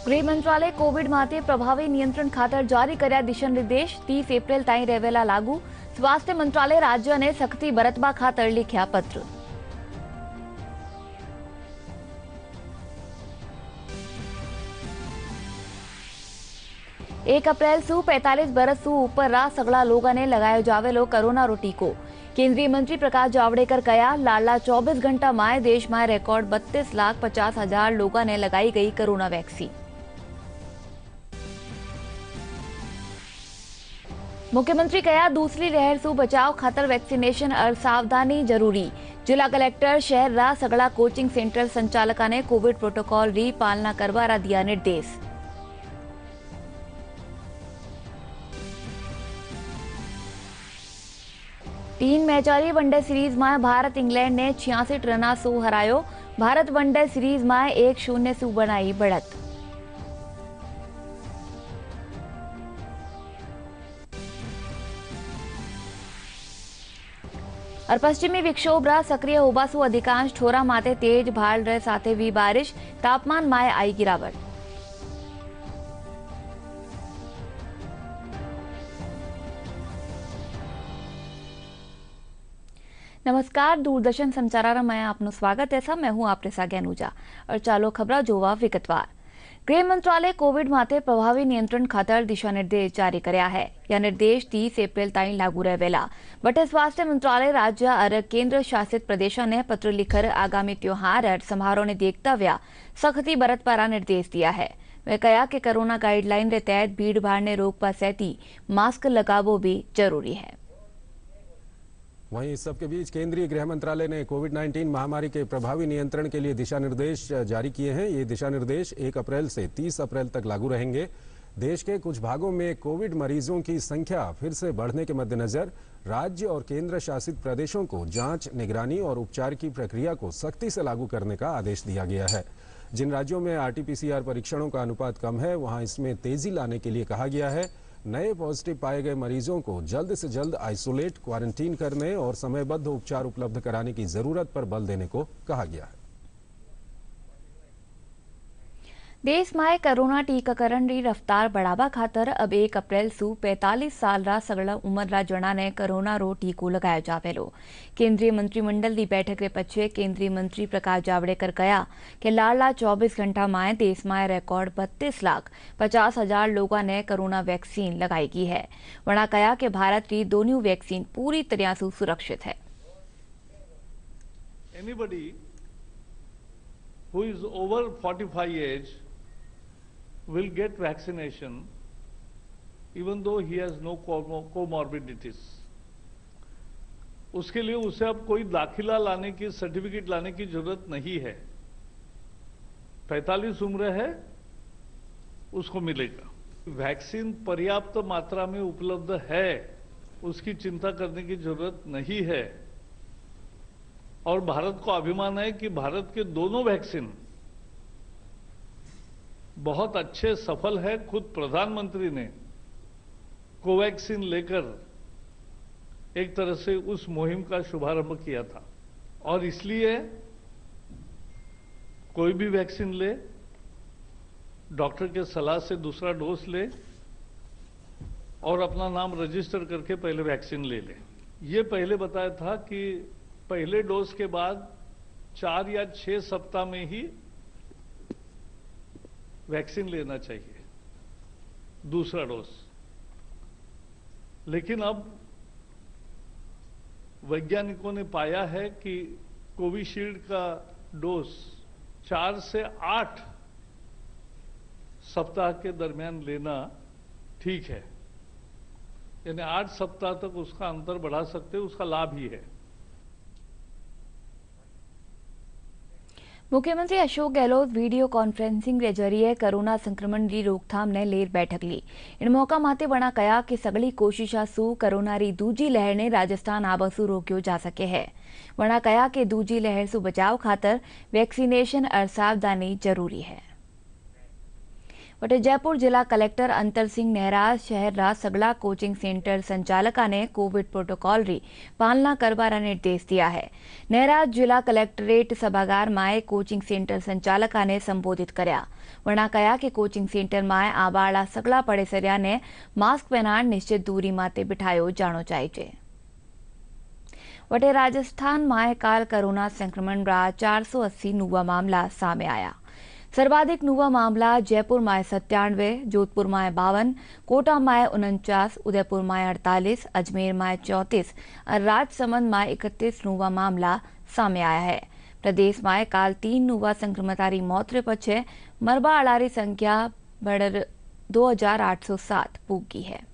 गृह मंत्रालय कोविड माटे प्रभावी नियंत्रण खातर जारी कर्या दिशा निर्देश 30 एप्रिल ताईं रहेला लागू। स्वास्थ्य मंत्रालय राज्य ने सख्ती बरतवा खातर लिख्या पत्र। एक अप्रैल सु 45 बरस सु ऊपर रा सगला लोगों ने लगायो जावेलो कोरोना रो टीको। केंद्रीय मंत्री प्रकाश जावड़ेकर कया लाडला 24 घंटा में देश में रिकॉर्ड 32,50,000 लोगों ने लगाई गई कोरोना वैक्सीन। मुख्यमंत्री कया दूसरी लहर सु बचाव खातर वैक्सीनेशन और सावधानी जरूरी। जिला कलेक्टर शहर रा सगला कोचिंग सेंटर संचालका ने कोविड प्रोटोकॉल री पालना करवा रा दिया निर्देश। तीन मैचारी वनडे सीरीज में भारत इंग्लैंड ने 86 रन सु हरायो। भारत वनडे सीरीज में 1-0 सु बनाई बढ़त। और पश्चिमी विक्षोभ रा सक्रिय होबा सु अधिकांश ठोरा माते तेज भाल रहे साथे भी बारिश। तापमान में आई गिरावट। नमस्कार, दूरदर्शन समाचार में आपનું स्वागत है। मैं हूं आपके साथ अनुजा और चालो खबरा जोवा विगतवार। गृह मंत्रालय कोविड माटे प्रभावी नियंत्रण खातर दिशा निर्देश जारी कर्या है। यह निर्देश 30 एप्रिल ताईं लागू रहेला। बटे स्वास्थ्य मंत्रालय राज्य और केंद्र शासित प्रदेशों ने पत्र लिखकर आगामी त्योहार और समारोह ने देखता हुआ सख्ती बरतवा निर्देश दिया है। वे कहा कि कोरोना गाइडलाइन के तहत भीड़ भाड़ ने रोकवा सहती मास्क लगावो भी जरूरी है। वहीं इस सबके बीच केंद्रीय गृह मंत्रालय ने कोविड-19 महामारी के प्रभावी नियंत्रण के लिए दिशा निर्देश जारी किए हैं। ये दिशा निर्देश 1 अप्रैल से 30 अप्रैल तक लागू रहेंगे। देश के कुछ भागों में कोविड मरीजों की संख्या फिर से बढ़ने के मद्देनजर राज्य और केंद्र शासित प्रदेशों को जांच, निगरानी और उपचार की प्रक्रिया को सख्ती से लागू करने का आदेश दिया गया है। जिन राज्यों में आरटी-पीसीआर परीक्षणों का अनुपात कम है, वहां इसमें तेजी लाने के लिए कहा गया है। नए पॉजिटिव पाए गए मरीजों को जल्द से जल्द आइसोलेट, क्वारंटीन करने और समयबद्ध उपचार उपलब्ध कराने की जरूरत पर बल देने को कहा गया है। देश में कोरोना टीकाकरण की रफ्तार बढ़ावा खातर अब 1 अप्रैल सु 45 साल रा सगला उम्र रा जना ने कोरोना रो टीको लगायो जावेलो। केंद्रीय मंत्रिमंडल की बैठक के पछे केंद्रीय मंत्री प्रकाश जावड़ेकर कहा कि लाडला 24 घंटा में देश में रिकॉर्ड 32,50,000 लोगों ने कोरोना वैक्सीन लगाई गई है। वना कहा कि भारत की दोनों वैक्सीन पूरी तरह से सुरक्षित है। Anybody who is over 45 age will get vaccination even though he has no comorbidities. उसके लिए उसे अब कोई दाखिला लाने की, सर्टिफिकेट लाने की जरूरत नहीं है। 45 उम्र है, उसको मिलेगा। वैक्सीन पर्याप्त मात्रा में उपलब्ध है, उसकी चिंता करने की जरूरत नहीं है। और भारत को अभिमान है कि भारत के दोनों वैक्सीन बहुत अच्छे सफल है। खुद प्रधानमंत्री ने कोवैक्सीन लेकर एक तरह से उस मुहिम का शुभारंभ किया था। और इसलिए कोई भी वैक्सीन ले, डॉक्टर के सलाह से दूसरा डोज ले और अपना नाम रजिस्टर करके पहले वैक्सीन ले ले। ये पहले बताया था कि पहले डोज के बाद 4 या 6 सप्ताह में ही वैक्सीन लेना चाहिए, दूसरा डोज। लेकिन अब वैज्ञानिकों ने पाया है कि कोविशील्ड का डोज 4 से 8 सप्ताह के दरमियान लेना ठीक है। यानी 8 सप्ताह तक उसका अंतर बढ़ा सकते, उसका लाभ ही है। मुख्यमंत्री अशोक गहलोत वीडियो कॉन्फ्रेंसिंग के जरिए कोरोना संक्रमण की रोकथाम ने लेर बैठक ली। इन मौका माते वणा कहा कि सगली कोशिशा सु कोरोना री दूजी लहर ने राजस्थान आबसु रोक्यो जा सके है। वणा कहा कि दूजी लहर सु बचाव खातर वैक्सीनेशन और सावधानी जरूरी है। वटे जयपुर जिला कलेक्टर अंतर सिंह नेहरा शहर सगला कोचिंग सेंटर संचालका ने कोविड प्रोटोकॉल री पालना करवाना निर्देश दिया है। नेहरा जिला कलेक्टरेट सभागार माए कोचिंग सेंटर संचालका ने संबोधित कर्या। वरना कहा कि कोचिंग सेंटर माए आवाड़ा सगला पड़ेसरिया ने मास्क पहनाण निश्चित दूरी माते बिठायो जाणो चाहिए। वटे राजस्थान माए काल कोरोना संक्रमण रा 480 नुवा मामला सामे आया। सर्वाधिक नुवा मामला जयपुर माए 97, जोधपुर माए 52, कोटा माए 49, उदयपुर माए 48, अजमेर माए 34 और राजसमंद माए 31 नुवा मामला सामे आया है। प्रदेश माए काल 3 नुवा संक्रमितारी मौत रे पछे मरबा आळारी संख्या बढ़र 2807 पूगी है।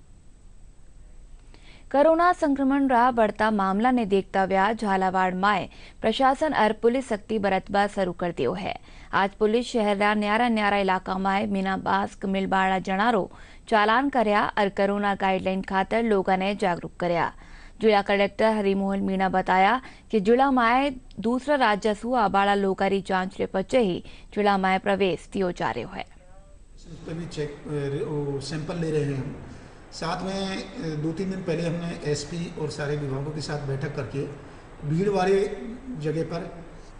कोरोना संक्रमण रा बढ़ता मामला ने देखता हुआ झालावाड़ माए प्रशासन और पुलिस सख्ती बरतवा शुरू कर दियो है। आज पुलिस शहर रा न्यारा न्यारा इलाका में बिना मास्क मिलबाड़ा जणारो चालान कर्या और कोरोना गाइडलाइन खातर लोगों ने जागरूक कर्या। जिला कलेक्टर हरिमोहन मीणा बताया कि जिला माए दूसरा राज्य सु आबाड़ा लोगारी जांच रे पचे ही जिला माए प्रवेश दियो जा रहे है। सैंपल ले रहे हैं हम। साथ में 2-3 दिन पहले हमने एसपी और सारे विभागों के साथ बैठक करके भीड़ वाले जगह पर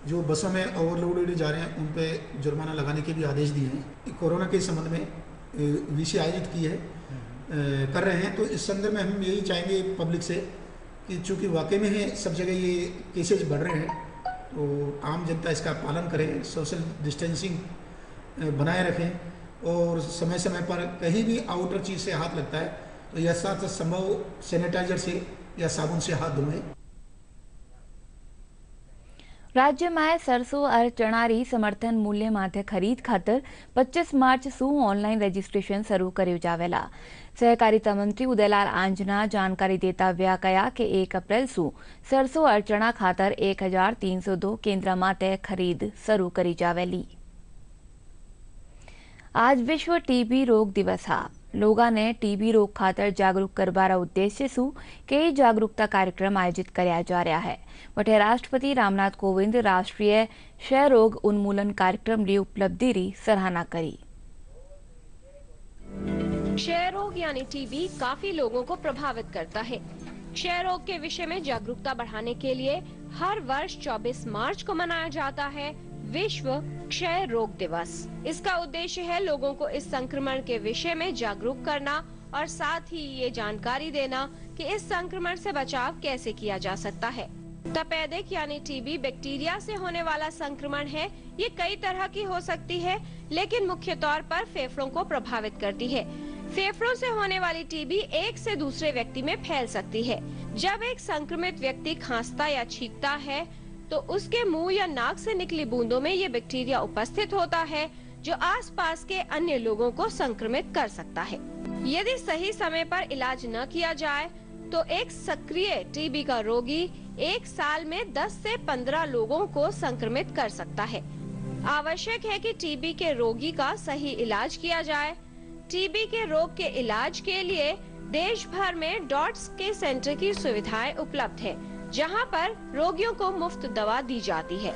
जो बसों में ओवरलोडेड जा रहे हैं उन पे जुर्माना लगाने के भी आदेश दिए हैं। कोरोना के संबंध में विषय आयोजित की है कर रहे हैं। तो इस संदर्भ में हम यही चाहेंगे पब्लिक से कि चूँकि वाकई में है सब जगह ये केसेज बढ़ रहे हैं तो आम जनता इसका पालन करें, सोशल डिस्टेंसिंग बनाए रखें और समय समय पर कहीं भी आउटर चीज़ से हाथ लगता है तो यथासंभव संभव सैनिटाइजर से या साबुन से हाथ धोएं। राज्य में सरसों और चना री समर्थन मूल्य माथे खरीद खातर 25 मार्च सु ऑनलाइन रजिस्ट्रेशन शुरू कर्यु जावेला। सहकारिता मंत्री उदयलाल आंजना जानकारी देता व्या कहा कि 1 अप्रैल सु सरसों और चना खातर 1302 केंद्र माटे खरीद शुरू करी जावेली। आज विश्व टीबी रोग दिवस हा। लोगों ने टीबी रोग खातर जागरूक करवारा उद्देश्य सु कई जागरूकता कार्यक्रम आयोजित करया जा रहा है। वटे राष्ट्रपति रामनाथ कोविंद राष्ट्रीय क्षय रोग उन्मूलन कार्यक्रम री उपलब्धि री सराहना करी। क्षय रोग यानी टीबी काफी लोगों को प्रभावित करता है। क्षय रोग के विषय में जागरूकता बढ़ाने के लिए हर वर्ष 24 मार्च को मनाया जाता है विश्व क्षय रोग दिवस। इसका उद्देश्य है लोगों को इस संक्रमण के विषय में जागरूक करना और साथ ही ये जानकारी देना कि इस संक्रमण से बचाव कैसे किया जा सकता है। तपेदिक यानी टीबी बैक्टीरिया से होने वाला संक्रमण है। ये कई तरह की हो सकती है लेकिन मुख्य तौर पर फेफड़ों को प्रभावित करती है। फेफड़ों से होने वाली टीबी एक से दूसरे व्यक्ति में फैल सकती है। जब एक संक्रमित व्यक्ति खांसता या छींकता है तो उसके मुंह या नाक से निकली बूंदों में ये बैक्टीरिया उपस्थित होता है जो आसपास के अन्य लोगों को संक्रमित कर सकता है। यदि सही समय पर इलाज न किया जाए तो एक सक्रिय टीबी का रोगी 1 साल में 10 से 15 लोगों को संक्रमित कर सकता है। आवश्यक है कि टीबी के रोगी का सही इलाज किया जाए। टीबी के रोग के इलाज के लिए देश भर में डॉट्स के सेंटर की सुविधाएं उपलब्ध है जहां पर रोगियों को मुफ्त दवा दी जाती है।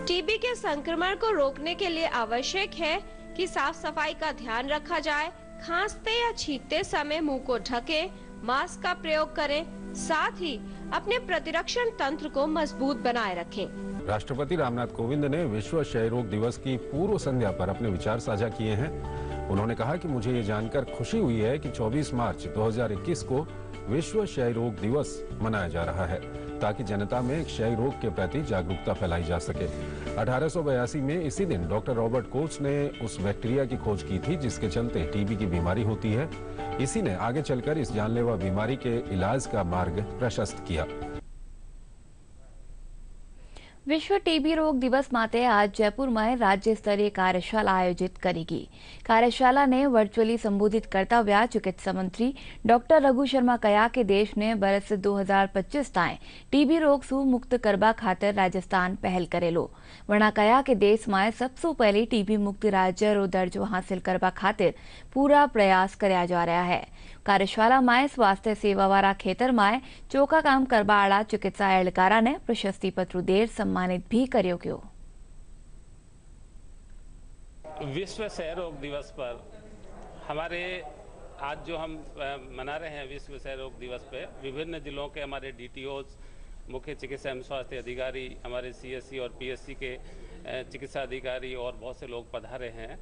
टीबी के संक्रमण को रोकने के लिए आवश्यक है कि साफ सफाई का ध्यान रखा जाए। खांसते या छींकते समय मुंह को ढकें, मास्क का प्रयोग करें, साथ ही अपने प्रतिरक्षण तंत्र को मजबूत बनाए रखें। राष्ट्रपति रामनाथ कोविंद ने विश्व क्षय रोग दिवस की पूर्व संध्या पर अपने विचार साझा किए हैं। उन्होंने कहा कि मुझे ये जानकर खुशी हुई है कि 24 मार्च 2021 को विश्व क्षय रोग दिवस मनाया जा रहा है ताकि जनता में क्षय रोग के प्रति जागरूकता फैलाई जा सके। 1882 में इसी दिन डॉक्टर रॉबर्ट कोच ने उस बैक्टीरिया की खोज की थी जिसके चलते टीबी की बीमारी होती है। इसी ने आगे चलकर इस जानलेवा बीमारी के इलाज का मार्ग प्रशस्त किया। विश्व टीबी रोग दिवस माते आज जयपुर में राज्य स्तरीय कार्यशाला आयोजित करेगी। कार्यशाला ने वर्चुअली संबोधित करता हुआ चिकित्सा मंत्री डॉक्टर रघु शर्मा कहा कि देश ने बरस 2025 ताएं टीबी रोग सु मुक्त करबा खातर राजस्थान पहल करेलो। वरना कहा कि देश में सबसे पहले टीबी मुक्त राज्य रो दर्जो हासिल करबा खातिर पूरा प्रयास करया जा रहा है। कार्यशाला में स्वास्थ्य सेवा वाला खेतर में चोखा काम करवा वाला चिकित्सा एहलकारा ने प्रशस्ति पत्र देर सम्मानित भी कर्यो गयो। विश्व क्षय रोग दिवस पर हमारे आज जो हम मना रहे हैं विश्व क्षय रोग दिवस पे, विभिन्न जिलों के हमारे डीटीओज, मुख्य चिकित्सा एवं स्वास्थ्य अधिकारी, हमारे सीएससी और पीएससी के चिकित्सा अधिकारी और बहुत से लोग पधारे हैं।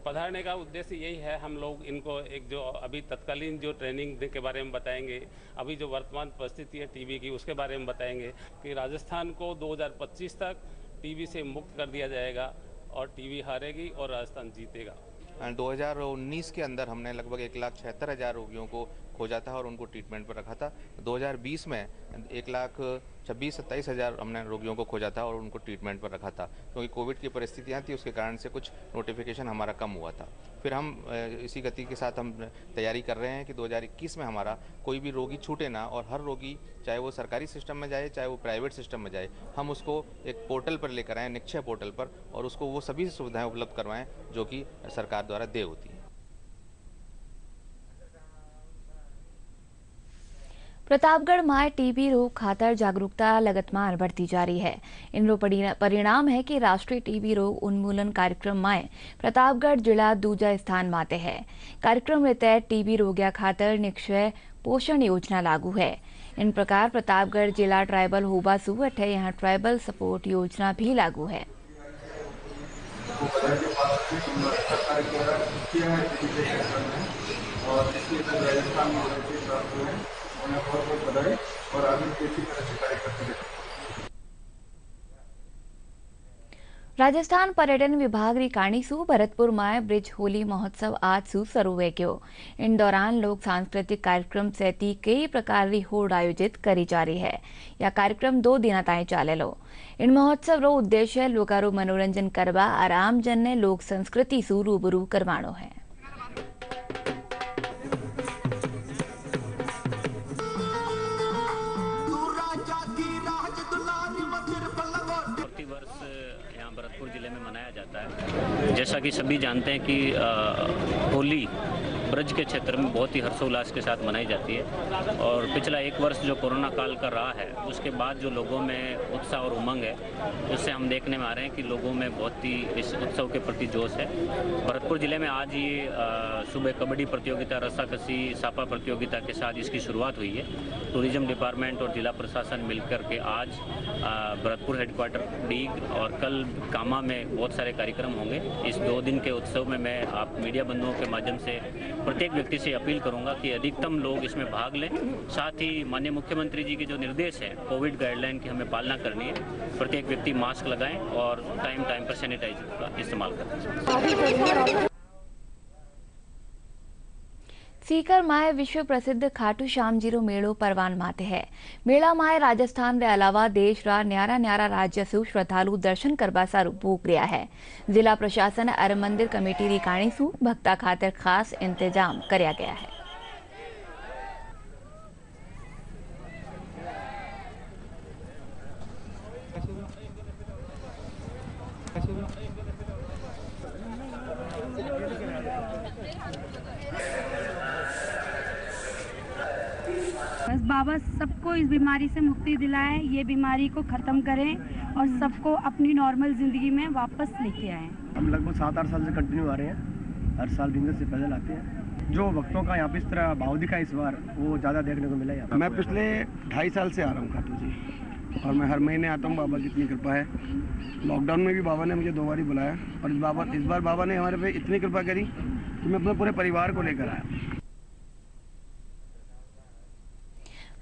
पधारने का उद्देश्य यही है, हम लोग इनको एक जो अभी तत्कालीन जो ट्रेनिंग के बारे में बताएंगे, अभी जो वर्तमान परिस्थिति है टीबी की उसके बारे में बताएंगे कि राजस्थान को 2025 तक टीबी से मुक्त कर दिया जाएगा और टीबी हारेगी और राजस्थान जीतेगा। 2019 के अंदर हमने लगभग 1,76,000 रोगियों को खोजा था और उनको ट्रीटमेंट पर रखा था। 2020 में 1,26,000-27,000 हमने रोगियों को खोजा था और उनको ट्रीटमेंट पर रखा था, क्योंकि कोविड की परिस्थितियां थी, उसके कारण से कुछ नोटिफिकेशन हमारा कम हुआ था। फिर हम इसी गति के साथ हम तैयारी कर रहे हैं कि 2021 में हमारा कोई भी रोगी छूटे ना, और हर रोगी चाहे वो सरकारी सिस्टम में जाए चाहे वो प्राइवेट सिस्टम में जाए, हम उसको एक पोर्टल पर लेकर आएँ, निक्षय पोर्टल पर, और उसको वो सभी सुविधाएँ उपलब्ध करवाएँ जो कि सरकार द्वारा देय होती है। प्रतापगढ़ में टीबी रोग खातर जागरूकता लगातार बढ़ती जा रही है। इनरो परिणाम है कि राष्ट्रीय टीबी रोग उन्मूलन कार्यक्रम में प्रतापगढ़ जिला दूजा स्थान माते है। कार्यक्रम के तहत टीबी रोगिया खातर निक्षय पोषण योजना लागू है। इन प्रकार प्रतापगढ़ जिला ट्राइबल होबा सूवट है, यहाँ ट्राइबल सपोर्ट योजना भी लागू है। राजस्थान पर्यटन विभाग री काणीसू भरतपुर में ब्रिज होली महोत्सव आज सु शुरू हुए क्यों। इन दौरान लोग सांस्कृतिक कार्यक्रम सहित कई प्रकार की होड़ आयोजित करी जा रही है। यह कार्यक्रम 2 दिन ताई चालेलो। इन महोत्सव रो उद्देश्य लोगों रो मनोरंजन करवा और आम जन ने लोक संस्कृति सु रूबरू करवानो है। भरतपुर जिले में मनाया जाता है। जैसा कि सभी जानते हैं कि होली ब्रज के क्षेत्र में बहुत ही हर्षोल्लास के साथ मनाई जाती है, और पिछला 1 वर्ष जो कोरोना काल का रहा है उसके बाद जो लोगों में उत्साह और उमंग है, उससे हम देखने में आ रहे हैं कि लोगों में बहुत ही इस उत्सव के प्रति जोश है। भरतपुर जिले में आज ये सुबह कबड्डी प्रतियोगिता, रस्साकसी, सापा प्रतियोगिता के साथ इसकी शुरुआत हुई है। टूरिज्म डिपार्टमेंट और जिला प्रशासन मिलकर के आज भरतपुर हेडक्वार्टर डीग और कल कामा में बहुत सारे कार्यक्रम होंगे। इस 2 दिन के उत्सव में मैं आप मीडिया बंधुओं के माध्यम से प्रत्येक व्यक्ति से अपील करूंगा कि अधिकतम लोग इसमें भाग लें। साथ ही माननीय मुख्यमंत्री जी के जो निर्देश है कोविड गाइडलाइन की हमें पालना करनी है। प्रत्येक व्यक्ति मास्क लगाएं और टाइम पर सैनिटाइजर का इस्तेमाल करें। सीकर माए विश्व प्रसिद्ध खाटू श्याम जी रो मेड़ो परवान माते है। मेला माए राजस्थान रे अलावा देश रा न्यारा न्यारा राज्य सु श्रद्धालु दर्शन करवा सारू भूख रहा है। जिला प्रशासन और मंदिर कमेटी री काणी सु भक्ता खातिर खास इंतजाम करया गया है। बस बाबा सबको इस बीमारी से मुक्ति दिलाए, ये बीमारी को ख़त्म करें और सबको अपनी नॉर्मल ज़िंदगी में वापस लेके आए। हम लगभग 7-8 साल से कंटिन्यू आ रहे हैं। हर साल बिंदु से पैदल आते हैं। जो भक्तों का यहाँ पे इस तरह भाव दिखा इस बार वो ज़्यादा देखने को मिला यहाँ। मैं पिछले 2.5 साल से आ रहा हूँ खाटू जी, और मैं हर महीने आता हूँ। बाबा की इतनी कृपा है। लॉकडाउन में भी बाबा ने मुझे 2 बार ही बुलाया, और इस बार बाबा ने हमारे पे इतनी कृपा करी कि मैं अपने पूरे परिवार को लेकर आया।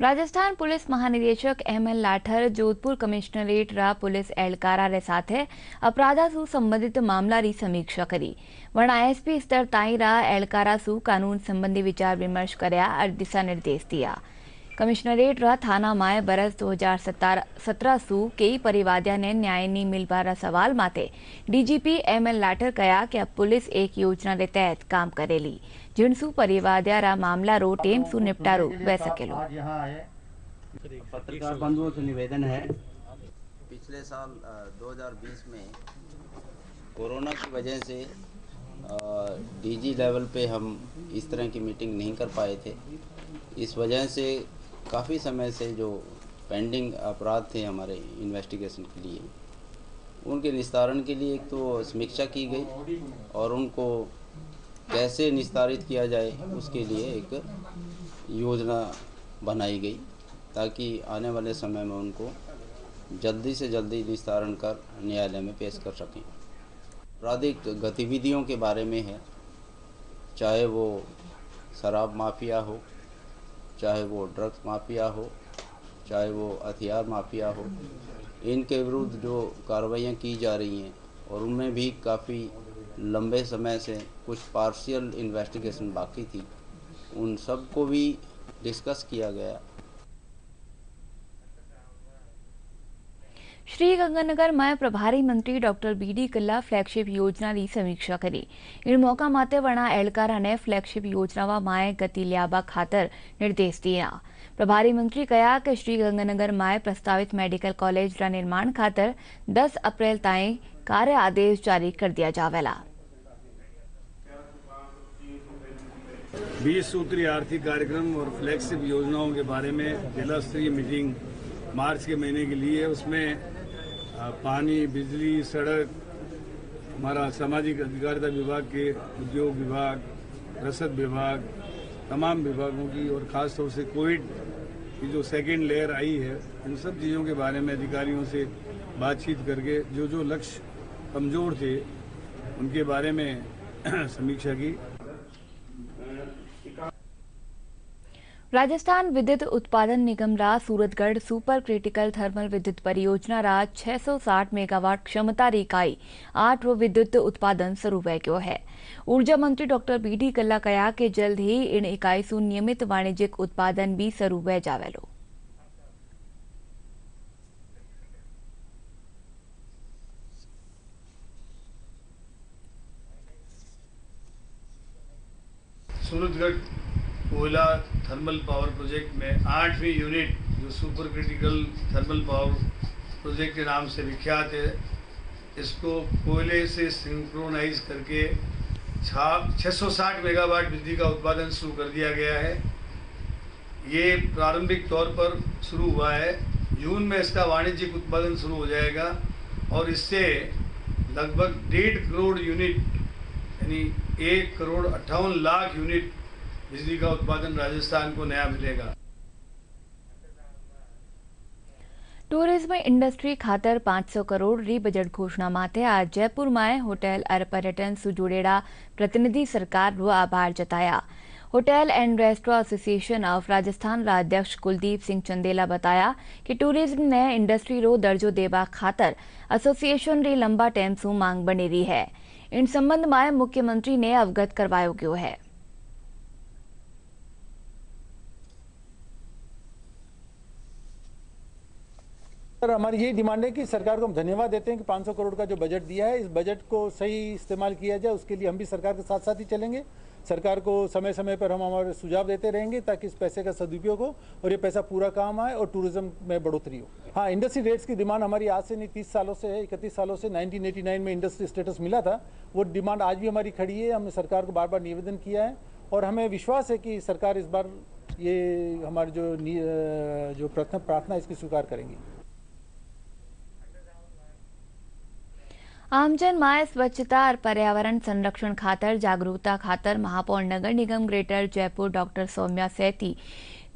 राजस्थान पुलिस महानिदेशक एमएल लाठर जोधपुर कमिश्नरेट रा पुलिस एहलकारा रे साथे अपराधा सु संबंधित मामला री समीक्षा करी। वण आईएसपी स्तर ताई रा एहलकारा सु कानून संबंधी विचार विमर्श करया और दिशा निर्देश दिया। कमिश्नरेट रा थाना माए बरस 2017 सु कई परिवादिया ने न्याय नी मिलवारा सवाल माते डीजीपी एमएल लाठर कहा कि अब पुलिस एक योजना रे तहत काम करेली, जिनसु परिवादिया रा मामला रो टेम सु निपटारो वह सकेलो। पत्रकार बंधुओं से निवेदन है, पिछले साल 2020 में कोरोना की वजह से डीजी लेवल पे हम इस तरह की मीटिंग नहीं कर पाए थे। इस वजह से काफ़ी समय से जो पेंडिंग अपराध थे हमारे इन्वेस्टिगेशन के लिए, उनके निस्तारण के लिए एक तो समीक्षा की गई और उनको कैसे निस्तारित किया जाए उसके लिए एक योजना बनाई गई, ताकि आने वाले समय में उनको जल्दी से जल्दी निस्तारण कर न्यायालय में पेश कर सकें। आपराधिक गतिविधियों के बारे में है, चाहे वो शराब माफिया हो, चाहे वो ड्रग्स माफिया हो, चाहे वो हथियार माफिया हो, इनके विरुद्ध जो कार्रवाइयाँ की जा रही हैं और उनमें भी काफ़ी लंबे समय से कुछ पार्शियल इन्वेस्टिगेशन बाकी थी, उन सब को भी डिस्कस किया गया। श्रीगंगानगर में प्रभारी मंत्री डॉक्टर बीडी कल्ला फ्लेगशिप योजना की समीक्षा करी। इन मौका माते वणा एहलकारा ने फ्लेगशिप योजना माए गति लियाबा खातर निर्देश दिया। प्रभारी मंत्री कहा कि श्रीगंगानगर माए प्रस्तावित मेडिकल कॉलेज रा निर्माण खातर 10 अप्रैल ताईं कार्य आदेश जारी कर दिया जावेला। 20 सूत्री आर्थिक कार्यक्रम और फ्लैगशिप योजनाओं के बारे में जिला स्तरीय मीटिंग मार्च के महीने के लिए, उसमें पानी, बिजली, सड़क, हमारा सामाजिक अधिकारिता विभाग के, उद्योग विभाग, रसद विभाग, तमाम विभागों की और ख़ास तौर से कोविड की जो सेकेंड लेयर आई है, इन सब चीज़ों के बारे में अधिकारियों से बातचीत करके जो लक्ष्य कमज़ोर थे उनके बारे में समीक्षा की। राजस्थान विद्युत उत्पादन निगम रा सूरतगढ़ सुपर क्रिटिकल थर्मल विद्युत परियोजना रा 660 मेगावाट क्षमता री इकाई 8 रो विद्युत उत्पादन शुरू हो गयो है। ऊर्जा मंत्री डॉक्टर बीडी कल्ला कहा कि जल्द ही इन इकाई सु नियमित वाणिज्यिक उत्पादन भी शुरू हो जावेलो। सूरतगढ़ कोयला थर्मल पावर प्रोजेक्ट में 8वीं यूनिट जो super critical thermal power project के नाम से विख्यात है, इसको कोयले से सिंक्रोनाइज करके 660 मेगावाट बिजली का उत्पादन शुरू कर दिया गया है। ये प्रारंभिक तौर पर शुरू हुआ है। जून में इसका वाणिज्यिक उत्पादन शुरू हो जाएगा और इससे लगभग 1.5 करोड़ यूनिट यानी 1 करोड़ 58 लाख यूनिट बिजली का उत्पादन राजस्थान को नया मिलेगा। टूरिज्म इंडस्ट्री खातर 500 करोड़ री बजट घोषणा माथे आज जयपुर में होटल और पर्यटन से जुड़ेड़ा प्रतिनिधि सरकार रो आभार जताया। Hotel and restaurant association of Rajasthan रा अध्यक्ष कुलदीप सिंह चंदेला बताया कि टूरिज्म ने इंडस्ट्री रो दर्जो देवा खातर एसोसिएशन री लंबा टाइम सु मांग बनी रही है। इन संबंध में मुख्यमंत्री ने अवगत करवायो गयो है। सर, हमारी यही डिमांड है कि सरकार को हम धन्यवाद देते हैं कि 500 करोड़ का जो बजट दिया है, इस बजट को सही इस्तेमाल किया जाए, उसके लिए हम भी सरकार के साथ साथ ही चलेंगे। सरकार को समय समय पर हम हमारे सुझाव देते रहेंगे ताकि इस पैसे का सदुपयोग हो और ये पैसा पूरा काम आए और टूरिज्म में बढ़ोतरी हो। हाँ, इंडस्ट्री रेट्स की डिमांड हमारी आज से नहीं 30 सालों से है, 31 सालों से 1989 में इंडस्ट्री स्टेटस मिला था। वो डिमांड आज भी हमारी खड़ी है। हमने सरकार को बार बार निवेदन किया है और हमें विश्वास है कि सरकार इस बार ये हमारी जो प्रार्थना इसकी स्वीकार करेंगी। आमजन में स्वच्छता और पर्यावरण संरक्षण खातर जागरूकता खातर महापौर नगर निगम ग्रेटर जयपुर डॉक्टर सौम्या सेठी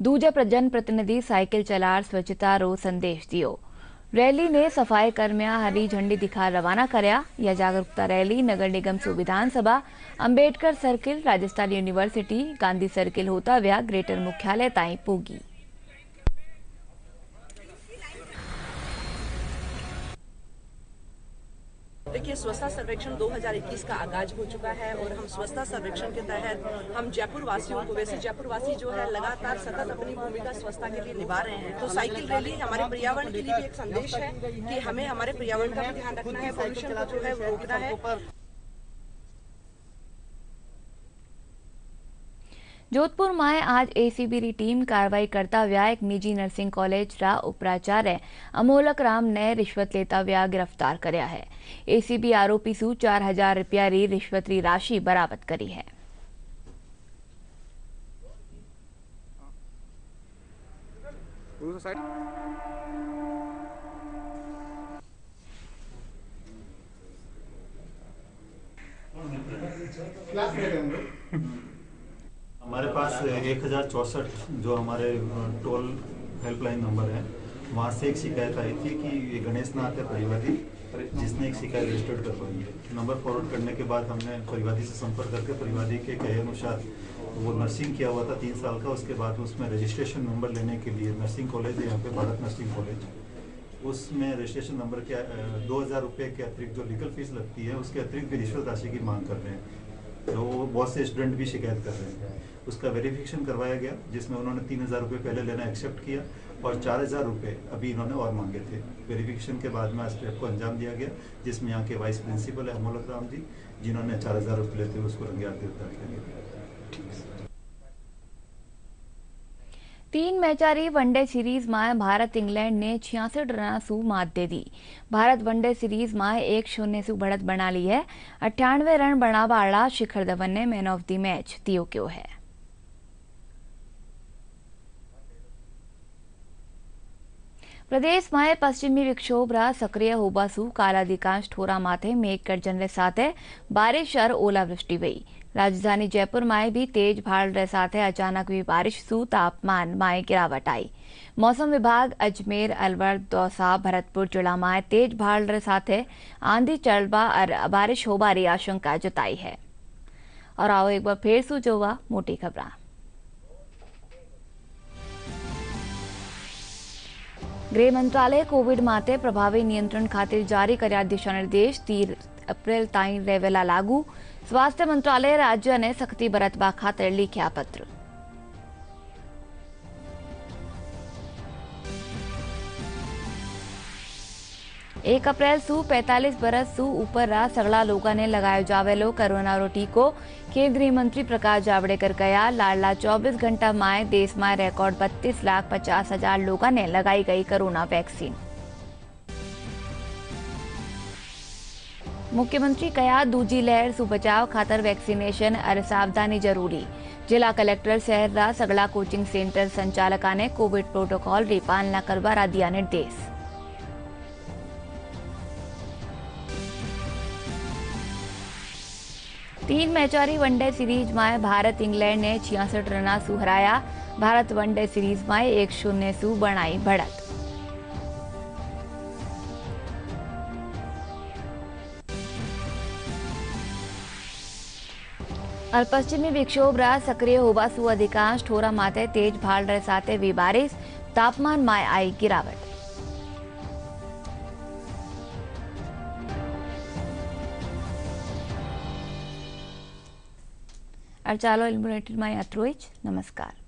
दूजा जन प्रतिनिधि साइकिल चलार स्वच्छता रो संदेश दियो। रैली ने सफाई कर्मिया हरी झंडी दिखा रवाना करया। यह जागरूकता रैली नगर निगम सु Vidhansabha, Ambedkar circle, Rajasthan university, Gandhi circle होता हुआ ग्रेटर मुख्यालय ताईं पूगी। देखिए, स्वच्छता सर्वेक्षण 2021 का आगाज हो चुका है और हम स्वच्छता सर्वेक्षण के तहत हम जयपुर वासियों को, वैसे जयपुर वासी जो है लगातार सतत अपनी भूमिका स्वच्छता के लिए निभा रहे हैं, तो साइकिल रैली हमारे पर्यावरण के लिए भी एक संदेश है कि हमें हमारे पर्यावरण का भी ध्यान रखना है, पोल्यूशन को जो है वो रोकना है। जोधपुर में आज एसीबी री टीम कार्रवाई करता हुआ एक निजी नर्सिंग कॉलेज रा उपराचार्य अमोलक राम ने रिश्वत लेता हुआ गिरफ्तार करया है। एसीबी आरोपी सु 4000 रुपया री रिश्वत री राशि बरामद करी है। क्लासमेट है हम लोग। हमारे पास 1064 जो हमारे टोल हेल्पलाइन नंबर है, वहाँ से एक शिकायत आई थी कि ये गणेश नाथ है परिवादी, जिसने एक शिकायत रजिस्टर्ड करवाई है। नंबर फॉरवर्ड करने के बाद हमने परिवादी से संपर्क करके परिवादी के कहे अनुसार वो नर्सिंग किया हुआ था 3 साल का, उसके बाद उसमें रजिस्ट्रेशन नंबर लेने के लिए नर्सिंग कॉलेज है यहाँ पे, भारत नर्सिंग कॉलेज, उसमें रजिस्ट्रेशन नंबर के 2000 रुपये के अतिरिक्त जो लीगल फीस लगती है उसके अतिरिक्त भी रिश्वत राशि की मांग कर रहे हैं। तो बहुत से स्टूडेंट भी शिकायत कर रहे हैं। उसका वेरिफिकेशन करवाया गया, जिसमें उन्होंने 3000 रुपये पहले लेना एक्सेप्ट किया और 4000 रुपये अभी इन्होंने और मांगे थे। वेरिफिकेशन के बाद में स्टेप को अंजाम दिया गया, जिसमें यहाँ के वाइस प्रिंसिपल है अमोलक राम जी, जिन्होंने 4000 रुपये लेते हुए उसको रंगे हाथ गिरफ्तार किया। 3 मैचारी वनडे सीरीज में भारत इंग्लैंड ने 66 रन सु मात दे दी। भारत वनडे सीरीज में 1-0 सु बढ़त बना ली है। 98 रन बनावाला शिखर धवन ने मैन ऑफ द मैच दियो क्यों है। प्रदेश में पश्चिमी विक्षोभ रा सक्रिय होबासु काल अधिकांश ठोरा माथे मेघ गर्जन रे साथे बारिश और ओलावृष्टि हुई। राजधानी जयपुर में भी तेज भाड़ रे साथे अचानक हुई बारिश सु तापमान में गिरावट आई। मौसम विभाग अजमेर, अलवर, दौसा, भरतपुर जिला में तेज भाड़ रे साथे आंधी चलबा और बारिश होबारी आशंका जताई है। और आओ एक बार फिर सु जोवा मोटी खबरां। गृह मंत्रालय कोविड माते प्रभावी नियंत्रण खातिर जारी कर्या दिशा निर्देश 30 अप्रैल ताईं रहेला लागू। स्वास्थ्य मंत्रालय राज्य ने सख्ती बरतवा खातिर लिख्या पत्र। एक अप्रैल सु 45 बरस सु ऊपर रा सगला लोगों ने लगायो जावेलो कोरोना रो टीको। केंद्रीय मंत्री प्रकाश जावड़ेकर कहा लाडला 24 घंटा में देश में रिकॉर्ड 32,50,000 लोगों ने लगाई गई कोरोना वैक्सीन। मुख्यमंत्री कहा दूजी लहर सु बचाव खातर वैक्सीनेशन और सावधानी जरूरी। जिला कलेक्टर शहर रा सगला कोचिंग सेंटर संचालका ने कोविड प्रोटोकॉल री पालना करवा रा दिया निर्देश। तीन मैचारी वनडे सीरीज में भारत इंग्लैंड ने 66 रन सु हराया। भारत वनडे सीरीज में 1-0 सु बनाई बढ़त। और पश्चिमी विक्षोभ रा सक्रिय होबा सु अधिकांश ठोरा माथे तेज भाड़ रे साथे भी बारिश, तापमान में आई गिरावट। और चालो इल्मुलेटेड में आतरो नमस्कार।